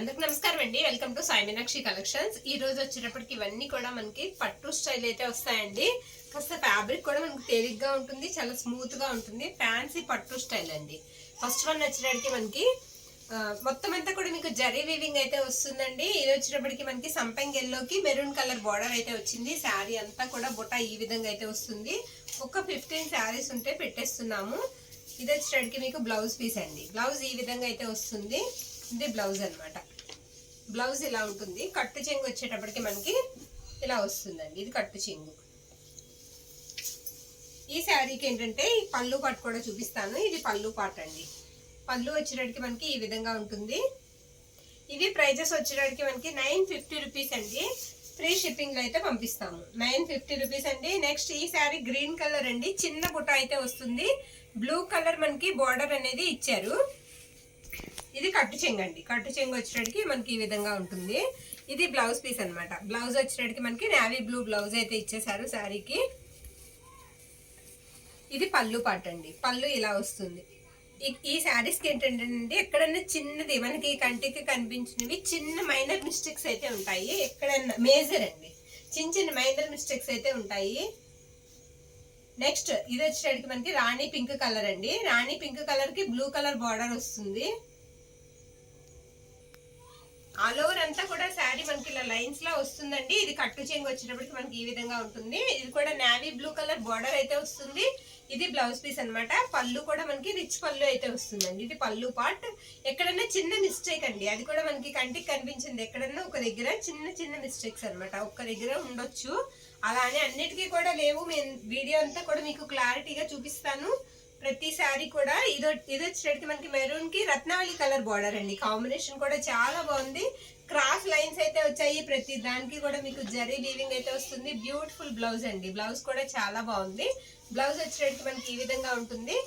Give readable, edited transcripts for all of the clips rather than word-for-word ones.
అందరికి నమస్కారం అండి. Welcome to Sai Meenakshi collections. ఈ రోజు వచ్చేటప్పటికి ఇవన్నీ కూడా మనకి పట్టు స్టైల్ అయితే వస్తాయండి. కాస్త ఫ్యాబ్రిక్ కూడా మనకి తేలిగ్గా ఉంటుంది, చాలా స్మూత్ గా ఉంటుంది. ఫ్యాన్సీ పట్టు స్టైల్ అండి. ఫస్ట్ వన్ వచ్చేటప్పటికి మనకి మొత్తం అంతా కూడా మీకు జరీ వీవింగ్ అయితే వస్తుందండి. ఇది వచ్చేటప్పటికి మనకి సంపెంగ్ ఎల్లోకి మెరూన్ కలర్ బార్డర్ అయితే వచ్చింది. శారీ అంతా కూడా బుట్ట ఈ విధంగా అయితే వస్తుంది. ఒక 15 శారీస్ ఉంటే పెట్టేస్తున్నాము. ఇది వచ్చేటప్పటికి మీకు బ్లౌజ్ పీస్ అండి. బ్లౌజ్ ఈ విధంగా అయితే వస్తుంది. ఇది బ్లౌజ్ అనమాట. బ్లౌజ్ ఇలా ఉంటుంది. కట్టు చెంగు వచ్చేటప్పటికి మనకి ఇలా వస్తుందండి. ఇది కట్టు చెంగు. ఈ శారీకి ఏంటంటే ఈ పళ్ళు పాటు కూడా చూపిస్తాను. ఇది పళ్ళు పాట అండి. పళ్ళు వచ్చేటప్పటికి మనకి ఈ విధంగా ఉంటుంది. ఇవి ప్రైజెస్ వచ్చేటప్పటికి మనకి 950 రూపీస్ అండి. ఫ్రీ షిప్పింగ్ లో అయితే పంపిస్తాము. 950 రూపీస్ అండి. నెక్స్ట్ ఈ శారీ గ్రీన్ కలర్ అండి. చిన్న బుట్ట అయితే వస్తుంది. బ్లూ కలర్ మనకి బార్డర్ అనేది ఇచ్చారు. ఇది కట్టు చెంగు అండి. కట్టు చెంగు వచ్చేటప్పటికి మనకి ఈ విధంగా ఉంటుంది. ఇది బ్లౌజ్ పీస్ అనమాట. బ్లౌజ్ వచ్చేటప్పటికి మనకి నేవీ బ్లూ బ్లౌజ్ అయితే ఇచ్చేసారు శారీకి. ఇది పళ్ళు పాట అండి. పళ్ళు ఇలా వస్తుంది. ఈ శారీస్కి ఏంటంటే ఎక్కడన్నా చిన్నది మనకి కంటికి కనిపించినవి చిన్న మైనర్ మిస్టేక్స్ అయితే ఉంటాయి. ఎక్కడన్నా మేజర్ అండి, చిన్న చిన్న మైనర్ మిస్టేక్స్ అయితే ఉంటాయి. నెక్స్ట్ ఇది వచ్చేటప్పటికి మనకి రాణి పింక్ కలర్ అండి. రాణి పింక్ కలర్ కి బ్లూ కలర్ బార్డర్ వస్తుంది. ఆల్ ఓవర్ అంతా కూడా శారీ మనకి ఇలా లైన్స్ లా వస్తుందండి. ఇది కట్టు చెంగు వచ్చేటప్పటికి మనకి ఈ విధంగా ఉంటుంది. ఇది కూడా నేవీ బ్లూ కలర్ బార్డర్ అయితే వస్తుంది. ఇది బ్లౌజ్ పీస్ అనమాట. పళ్ళు కూడా మనకి రిచ్ పళ్ళు అయితే వస్తుందండి. ఇది పళ్ళు పార్ట్. ఎక్కడన్నా చిన్న మిస్టేక్ అండి, అది కూడా మనకి కంటికి కనిపించింది. ఎక్కడన్నా ఒక దగ్గర చిన్న చిన్న మిస్టేక్స్ అనమాట. ఒక్క దగ్గర ఉండొచ్చు, అలానే అన్నిటికీ కూడా లేవు. నేను వీడియో అంతా కూడా మీకు క్లారిటీగా చూపిస్తాను. ప్రతి శారీ కూడా ఇది వచ్చేటప్పటికి మనకి మెరూన్ కి రత్నావళి కలర్ బార్డర్ అండి. కాంబినేషన్ కూడా చాలా బాగుంది. క్రాస్ లైన్స్ అయితే వచ్చాయి. ప్రతి దానికి కూడా మీకు జరీ వీవింగ్ అయితే వస్తుంది. బ్యూటిఫుల్ బ్లౌజ్ అండి. బ్లౌజ్ కూడా చాలా బాగుంది. బ్లౌజ్ వచ్చేటప్పటికి మనకి ఈ విధంగా ఉంటుంది.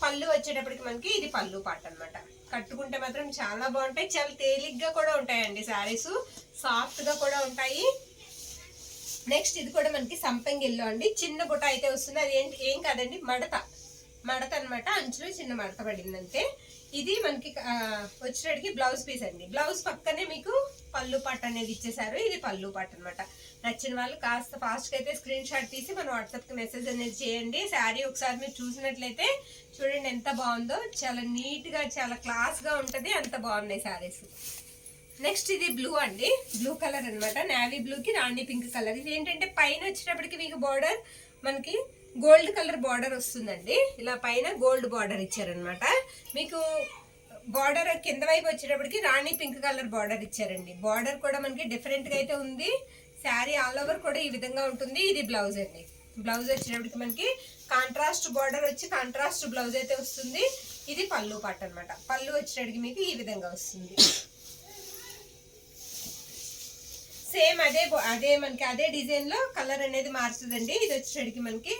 పళ్ళు వచ్చేటప్పటికి మనకి ఇది పళ్ళు పాట అనమాట. కట్టుకుంటే మాత్రం చాలా బాగుంటాయి. చాలా తేలిగ్గా కూడా ఉంటాయండి శారీస్. సాఫ్ట్ గా కూడా ఉంటాయి. నెక్స్ట్ ఇది కూడా మనకి సంపెంగ్ ఎల్లో అండి. చిన్న బుట్ట అయితే వస్తుంది. అది ఏం కాదండి, మడత అనమాట. అంచులో చిన్న మడత పడిందంటే. ఇది మనకి వచ్చేటికి బ్లౌజ్ పీస్ అండి. బ్లౌజ్ పక్కనే మీకు పళ్ళు పాట అనేది ఇచ్చేసారు. ఇది పళ్ళు పాట అనమాట. నచ్చిన వాళ్ళు కాస్త ఫాస్ట్ గా అయితే స్క్రీన్ షాట్ తీసి మన వాట్సాప్ కి మెసేజ్ అనేది చేయండి. శారీ ఒకసారి మీరు చూసినట్లయితే చూడండి ఎంత బాగుందో. చాలా నీట్ గా చాలా క్లాస్ గా ఉంటది. అంత బాగున్నాయి శారీస్. నెక్స్ట్ ఇది బ్లూ అండి. బ్లూ కలర్ అనమాట. నేవీ బ్లూ కి రాణి పింక్ కలర్. ఇది ఏంటంటే పైన వచ్చేటప్పటికి మీకు బార్డర్ మనకి గోల్డ్ కలర్ బార్డర్ వస్తుందండి. ఇలా పైన గోల్డ్ బార్డర్ ఇచ్చారనమాట. మీకు బార్డర్ కింద వైపు వచ్చేటప్పటికి రాణి పింక్ కలర్ బార్డర్ ఇచ్చారండి. బార్డర్ కూడా మనకి డిఫరెంట్ గా అయితే ఉంది. శారీ ఆల్ ఓవర్ కూడా ఈ విధంగా ఉంటుంది. ఇది బ్లౌజ్ అండి. బ్లౌజ్ వచ్చేటప్పటికి మనకి కాంట్రాస్ట్ బార్డర్ వచ్చి కాంట్రాస్ట్ బ్లౌజ్ అయితే వస్తుంది. ఇది పళ్ళు పాట అనమాట. పళ్ళు వచ్చేటప్పటికి మీకు ఈ విధంగా వస్తుంది. సేమ్ అదే మనకి అదే డిజైన్ లో కలర్ అనేది మారుతుందండి. ఇది వచ్చేటప్పటికి మనకి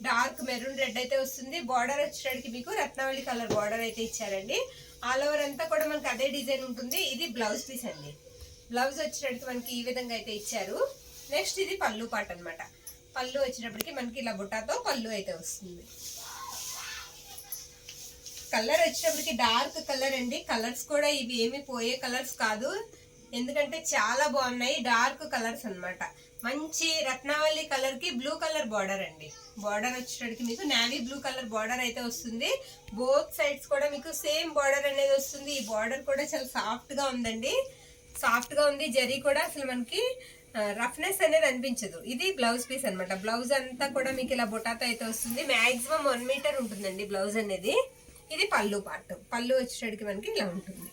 డార్క్ మెరూన్ రెడ్ అయితే వస్తుంది. బార్డర్ వచ్చేటప్పటికి మీకు రత్నావళి కలర్ బార్డర్ అయితే ఇచ్చారండి. ఆల్ ఓవర్ అంతా కూడా మనకి అదే డిజైన్ ఉంటుంది. ఇది బ్లౌజ్ పీస్ అండి. బ్లౌజ్ వచ్చేటప్పటికి మనకి ఈ విధంగా అయితే ఇచ్చారు. నెక్స్ట్ ఇది పళ్ళు పాట అనమాట. పళ్ళు వచ్చేటప్పటికి మనకి ఇలా బుట్టాతో పళ్ళు అయితే వస్తుంది. కలర్ వచ్చేటప్పటికి డార్క్ కలర్ అండి. కలర్స్ కూడా ఇవి ఏమి పోయే కలర్స్ కాదు, ఎందుకంటే చాలా బాగున్నాయి. డార్క్ కలర్స్ అనమాట. మంచి రత్నావళి కలర్ కి బ్లూ కలర్ బార్డర్ అండి. బార్డర్ వచ్చేటప్పటికి మీకు నేవీ బ్లూ కలర్ బార్డర్ అయితే వస్తుంది. బోత్ సైడ్స్ కూడా మీకు సేమ్ బార్డర్ అనేది వస్తుంది. ఈ బార్డర్ కూడా చాలా సాఫ్ట్ గా ఉందండి. సాఫ్ట్ గా ఉంది. జరీ కూడా అసలు మనకి రఫ్నెస్ అనేది అనిపించదు. ఇది బ్లౌజ్ పీస్ అనమాట. బ్లౌజ్ అంతా కూడా మీకు ఇలా బొటాతో అయితే వస్తుంది. మాక్సిమం 1 మీటర్ ఉంటుందండి బ్లౌజ్ అనేది. ఇది పళ్ళు పార్ట్. పళ్ళు వచ్చేటప్పటికి మనకి ఇలా ఉంటుంది.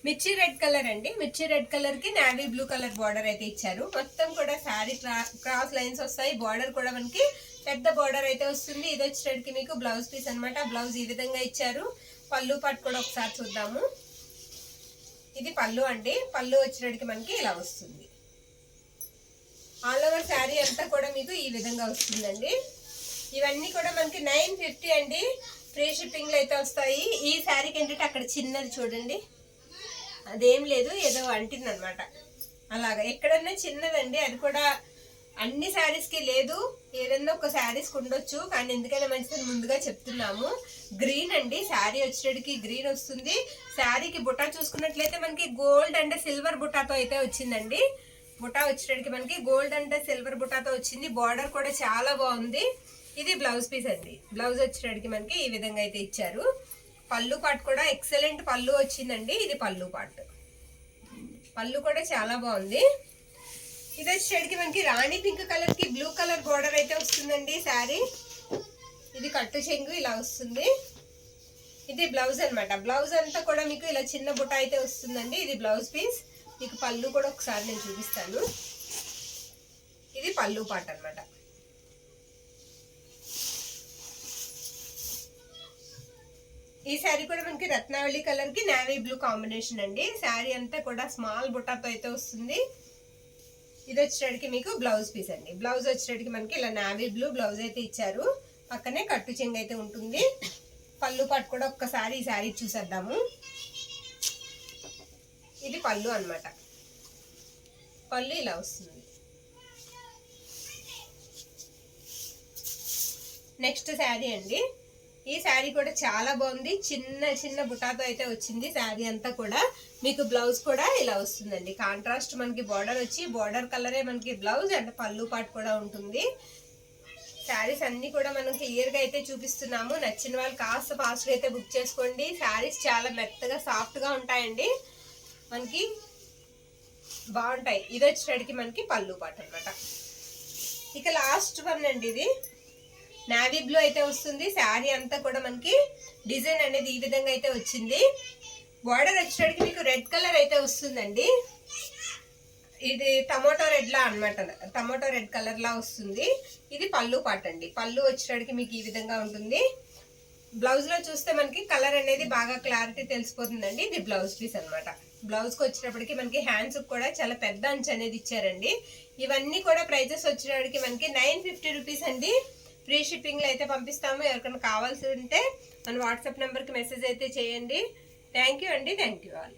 మిర్చి రెడ్ కలర్ అండి. మిర్చి రెడ్ కలర్ కి నేవీ బ్లూ కలర్ బార్డర్ అయితే ఇచ్చారు. మొత్తం కూడా శారీ క్రాస్ లైన్స్ వస్తాయి. బార్డర్ కూడా మనకి పెద్ద బార్డర్ అయితే వస్తుంది. ఇది వచ్చేటప్పటికి మీకు బ్లౌజ్ పీస్ అనమాట. బ్లౌజ్ ఈ విధంగా ఇచ్చారు. పళ్ళు పాటు కూడా ఒకసారి చూద్దాము. ఇది పళ్ళు అండి. పళ్ళు వచ్చేటప్పటికి మనకి ఇలా వస్తుంది. ఆల్ ఓవర్ శారీ అంతా కూడా మీకు ఈ విధంగా వస్తుందండి. ఇవన్నీ కూడా మనకి 950 అండి. ఫ్రీ షిప్పింగ్ లో అయితే వస్తాయి. ఈ శారీకి ఏంటంటే అక్కడ చిన్నది చూడండి, అదేం లేదు, ఏదో అంటింది అనమాట. అలాగా ఎక్కడన్నా చిన్నదండి. అది కూడా అన్ని శారీస్ కి లేదు, ఏదన్నా ఒక శారీస్ ఉండొచ్చు, కానీ ఎందుకైనా మంచిదని ముందుగా చెప్తున్నాము. గ్రీన్ అండి, శారీ వచ్చేటికి గ్రీన్ వస్తుంది. శారీకి బుటా చూసుకున్నట్లయితే మనకి గోల్డ్ అండ్ సిల్వర్ బుటాతో అయితే వచ్చిందండి. బుటా వచ్చేటికి మనకి గోల్డ్ అండ్ సిల్వర్ బుటాతో వచ్చింది. బార్డర్ కూడా చాలా బాగుంది. ఇది బ్లౌజ్ పీస్ అండి. బ్లౌజ్ వచ్చేటికి మనకి ఈ విధంగా అయితే ఇచ్చారు. పళ్ళు పాటు కూడా ఎక్సలెంట్ పళ్ళు వచ్చిందండి. ఇది పళ్ళు పాటు, పళ్ళు కూడా చాలా బాగుంది. ఇది వచ్చేటికి మనకి రాణి పింక్ కలర్ కి బ్లూ కలర్ బోర్డర్ అయితే వస్తుందండి శారీ. ఇది కట్టు చెంగు ఇలా వస్తుంది. ఇది బ్లౌజ్ అనమాట. బ్లౌజ్ అంతా కూడా మీకు ఇలా చిన్న బుట్ట అయితే వస్తుందండి. ఇది బ్లౌజ్ పీస్. మీకు పళ్ళు కూడా ఒకసారి నేను చూపిస్తాను. ఇది పళ్ళు పాట అనమాట. ఈ శారీ కూడా మనకి రత్నావళి కలర్ కి నేవీ బ్లూ కాంబినేషన్ అండి. శారీ అంతా కూడా స్మాల్ బుట్టాతో అయితే వస్తుంది. ఇది వచ్చేటికి మీకు బ్లౌజ్ పీస్ అండి. బ్లౌజ్ వచ్చేటికి మనకి ఇలా నేవీ బ్లూ బ్లౌజ్ అయితే ఇచ్చారు. పక్కనే కట్టు చెంగు అయితే ఉంటుంది. పళ్ళు పాటు కూడా ఒక్కసారి ఈ శారీ చూసేద్దాము. ఇది పళ్ళు అన్నమాట. పళ్ళు ఇలా వస్తుంది. నెక్స్ట్ శారీ అండి. ఈ శారీ కూడా చాలా బాగుంది. చిన్న చిన్న బుటాతో అయితే వచ్చింది శారీ అంతా కూడా. మీకు బ్లౌజ్ కూడా ఇలా వస్తుందండి. కాంట్రాస్ట్ మనకి బార్డర్ వచ్చి బార్డర్ కలరే మనకి బ్లౌజ్ అండ్ పళ్ళు పాటు కూడా ఉంటుంది. శారీస్ అన్ని కూడా మనం క్లియర్ గా అయితే చూపిస్తున్నాము. నచ్చిన వాళ్ళు కాస్త ఫాస్ట్ గా అయితే బుక్ చేసుకోండి. శారీస్ చాలా మెత్తగా సాఫ్ట్ గా ఉంటాయండి, మనకి బాగుంటాయి. ఇది వచ్చేటికి మనకి పళ్ళు పాటు అనమాట. ఇక లాస్ట్ వన్ అండి. ఇది నావీ బ్లూ అయితే వస్తుంది. శారీ అంతా కూడా మనకి డిజైన్ అనేది ఈ విధంగా అయితే వచ్చింది. బార్డర్ వచ్చేటికి మీకు రెడ్ కలర్ అయితే వస్తుందండి. ఇది టమాటో రెడ్ లా అనమాట, టమాటో రెడ్ కలర్ లా వస్తుంది. ఇది పళ్ళు పాట అండి. పళ్ళు వచ్చేటికి మీకు ఈ విధంగా ఉంటుంది. బ్లౌజ్ లో చూస్తే మనకి కలర్ అనేది బాగా క్లారిటీ తెలిసిపోతుందండి. ఇది బ్లౌజ్ పీస్ అనమాట. బ్లౌజ్ కి వచ్చేటప్పటికి మనకి హ్యాండ్స్ కూడా చాలా పెద్ద అంచు అనేది ఇచ్చారండి. ఇవన్నీ కూడా ప్రైజెస్ వచ్చేటప్పటికి మనకి 950 రూపీస్ అండి. ఫ్రీ షిప్పింగ్ లో అయితే పంపిస్తాము. ఎవరికైనా కావాల్సి ఉంటే మన వాట్సాప్ నెంబర్ కి మెసేజ్ అయితే చేయండి. థ్యాంక్ యూ అండి. Thank you all.